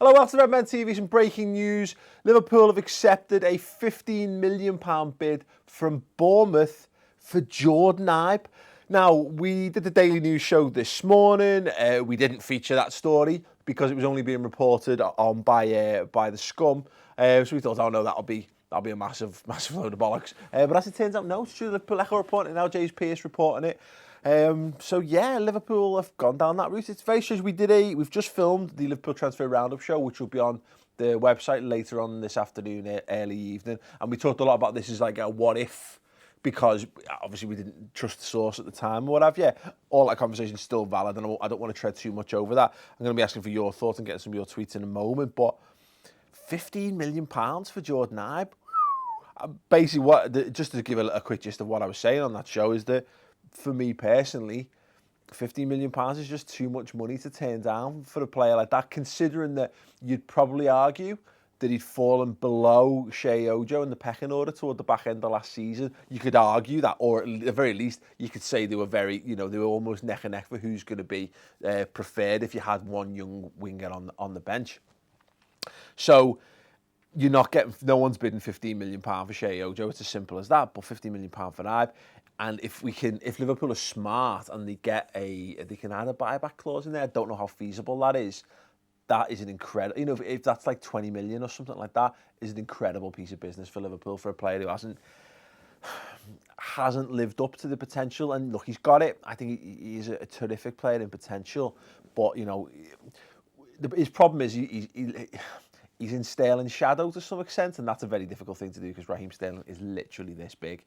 Hello, welcome to Redmen TV. Some breaking news. Liverpool have accepted a £15 million bid from Bournemouth for Jordon Ibe. Now, we did the Daily News show this morning. We didn't feature that story because it was only being reported on by the scum. So we thought, oh no, that'll be a massive load of bollocks. But as it turns out, no, it's true. Liverpool Echo reporting it now. James Pearce reporting it. So yeah, Liverpool have gone down that route. It's very strange. We've just filmed the Liverpool Transfer Roundup show, which will be on the website later on this afternoon, early evening. And we talked a lot about this as like a what if, because obviously we didn't trust the source at the time or what have you. All that conversation is still valid, and I don't want to tread too much over that. I'm going to be asking for your thoughts and getting some of your tweets in a moment. But £15 million for Jordon Ibe. Basically, just to give a quick gist of what I was saying on that show is that, for me personally, £15 million is just too much money to turn down for a player like that, considering that you'd probably argue that he'd fallen below Shea Ojo in the pecking order toward the back end of last season. You could argue that, or at the very least, you could say they were they were almost neck and neck for who's going to be preferred if you had one young winger on the bench. So you're not getting, no one's bidding £15 million for Shea Ojo. It's as simple as that. But £15 million for Ibe. And if Liverpool are smart and they can add a buyback clause in there, I don't know how feasible that is. That is an incredible, if that's like 20 million or something like that, is an incredible piece of business for Liverpool for a player who hasn't lived up to the potential. And look, he's got it. I think he's a terrific player in potential, but his problem is he's in Sterling's shadow to some extent, and that's a very difficult thing to do because Raheem Sterling is literally this big.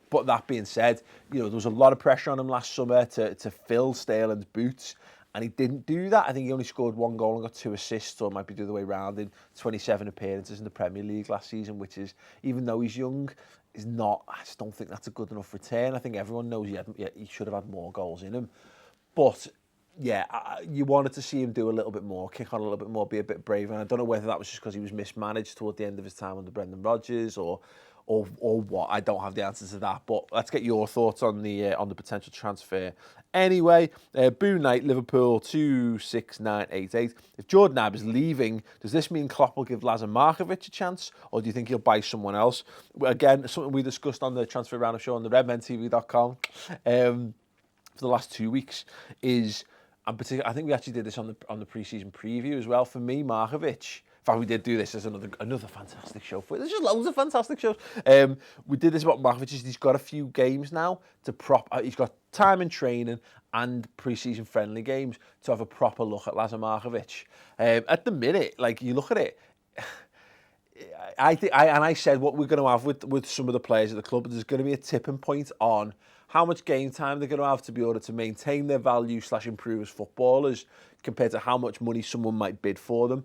But that being said, there was a lot of pressure on him last summer to fill Sterling's boots, and he didn't do that. I think he only scored 1 goal and got 2 assists, or it might be the other way around, in 27 appearances in the Premier League last season, which is, even though he's young, is not. I just don't think that's a good enough return. I think everyone knows he should have had more goals in him. But yeah, you wanted to see him do a little bit more, kick on a little bit more, be a bit braver. And I don't know whether that was just because he was mismanaged toward the end of his time under Brendan Rodgers or what. I don't have the answer to that. But let's get your thoughts on the potential transfer. Anyway, Boo Knight, Liverpool 26988. If Jordon Ibe is leaving, does this mean Klopp will give Lazar Markovic a chance, or do you think he'll buy someone else? Again, something we discussed on the Transfer Roundup show on the redmentv.com for the last 2 weeks is. And particularly, I think we actually did this on the pre-season preview as well. For me, Marovic. In fact, we did do this as another fantastic show for you. There's just loads of fantastic shows. We did this about Marovic. He's got a few games now to he's got time in training and pre-season friendly games to have a proper look at Lazar Markovic. At the minute, like, you look at it, I said what we're going to have with some of the players at the club, there's going to be a tipping point on how much game time they're going to have to be able to maintain their value / improve as footballers compared to how much money someone might bid for them.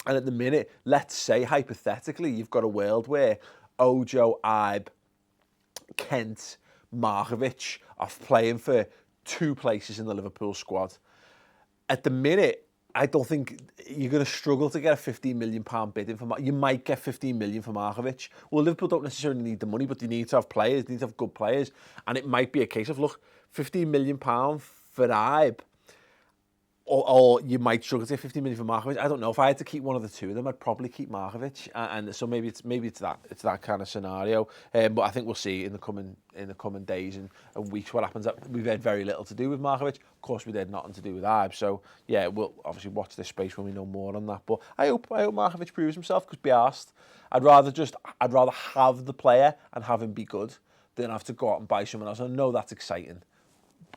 And at the minute, let's say hypothetically, you've got a world where Ojo, Ibe, Kent, Marovic are playing for 2 places in the Liverpool squad. At the minute, I don't think you're going to struggle to get a £15 million bid in for. You might get 15 million for Marovic. Well, Liverpool don't necessarily need the money, but they need to have players. They need to have good players, and it might be a case of, look, £15 million for Ibe, or you might struggle to get 15 million for Marovic. I don't know. If I had to keep one of the two of them, I'd probably keep Marovic, and so maybe it's that kind of scenario. But I think we'll see in the coming days and weeks what happens. We've had very little to do with Marovic. Of course, we had nothing to do with Ibe. So yeah, we'll obviously watch this space when we know more on that. But I hope Marovic proves himself, because be arsed. I'd rather have the player and have him be good than have to go out and buy someone else. I know that's exciting,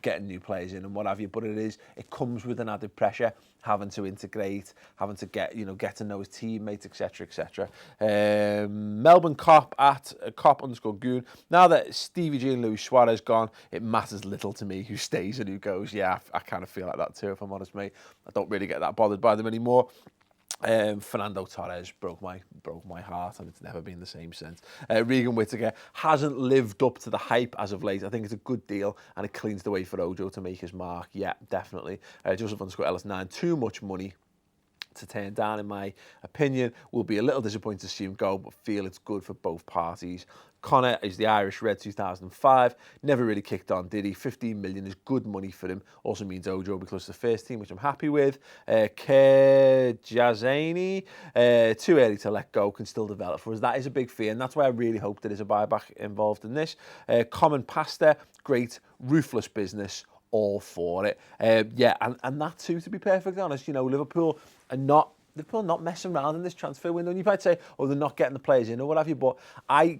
getting new players in and what have you, but it comes with an added pressure, having to integrate, having to get to know his teammates, etc. Melbourne Cop at Cop_Goon. Now that Stevie G and Luis Suarez gone, it matters little to me who stays and who goes. Yeah, I kind of feel like that too, if I'm honest, mate. I don't really get that bothered by them anymore. Fernando Torres broke my heart, and it's never been the same since. Regan Whittaker hasn't lived up to the hype as of late. I think it's a good deal, and it cleans the way for Ojo to make his mark. Yeah, definitely. Joseph_Ellis9, too much money to turn down, in my opinion. Will be a little disappointed to see him go, but feel it's good for both parties. Connor is the Irish Red 2005. Never really kicked on, did he? 15 million is good money for him. Also means Ojo will be close to the first team, which I'm happy with. Jazani, too early to let go, can still develop for us. That is a big fee, and that's why I really hope there is a buyback involved in this. Common Pasta, great, ruthless business, all for it. Yeah, and that too, to be perfectly honest, you know, Liverpool not messing around in this transfer window. And you might say, oh, they're not getting the players in or what have you, but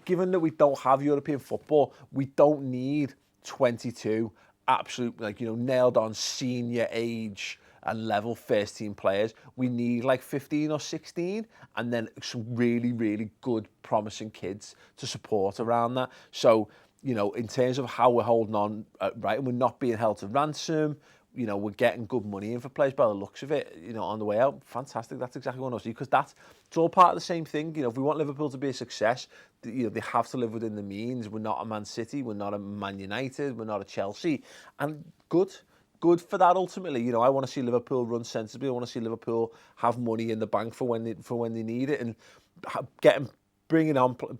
given that we don't have European football, we don't need 22 absolute, like, you know, nailed on senior age and level first team players. We need like 15 or 16 and then some really, really good, promising kids to support around that. So, you know, in terms of how we're holding on, right, and we're not being held to ransom, you know, we're getting good money in for players by the looks of it, you know, on the way out. Fantastic. That's exactly what I want to see, because it's all part of the same thing. You know, if we want Liverpool to be a success, you know, they have to live within the means. We're not a Man City, we're not a Man United, we're not a Chelsea. And good for that ultimately. You know, I want to see Liverpool run sensibly. I want to see Liverpool have money in the bank for when they need it, and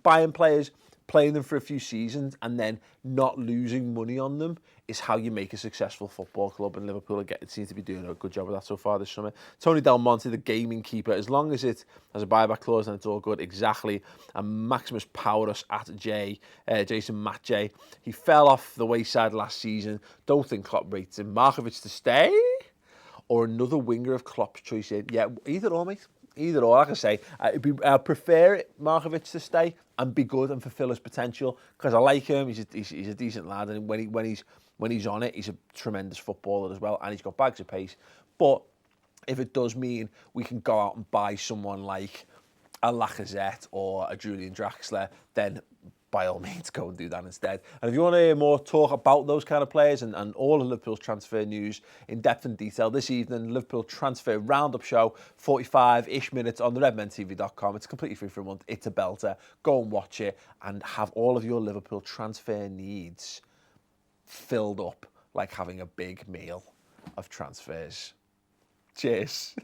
buying players, playing them for a few seasons and then not losing money on them is how you make a successful football club, and Liverpool seems to be doing a good job of that so far this summer. Tony Del Monte, the gaming keeper, as long as it has a buyback clause and it's all good, exactly. And Maximus Powerus at Jason Matt J. He fell off the wayside last season. Don't think Klopp rates him. Markovic to stay? Or another winger of Klopp's choice in? Yeah, either or, mate. Either or, like I say, I prefer Markovic to stay and be good and fulfil his potential, because I like him. He's a decent lad, and when he's on it, he's a tremendous footballer as well, and he's got bags of pace. But if it does mean we can go out and buy someone like a Lacazette or a Julian Draxler, then by all means, go and do that instead. And if you want to hear more talk about those kind of players and all of Liverpool's transfer news in depth and detail this evening, Liverpool Transfer Roundup Show, 45-ish minutes on the redmentv.com. It's completely free for a month. It's a belter. Go and watch it and have all of your Liverpool transfer needs filled up like having a big meal of transfers. Cheers.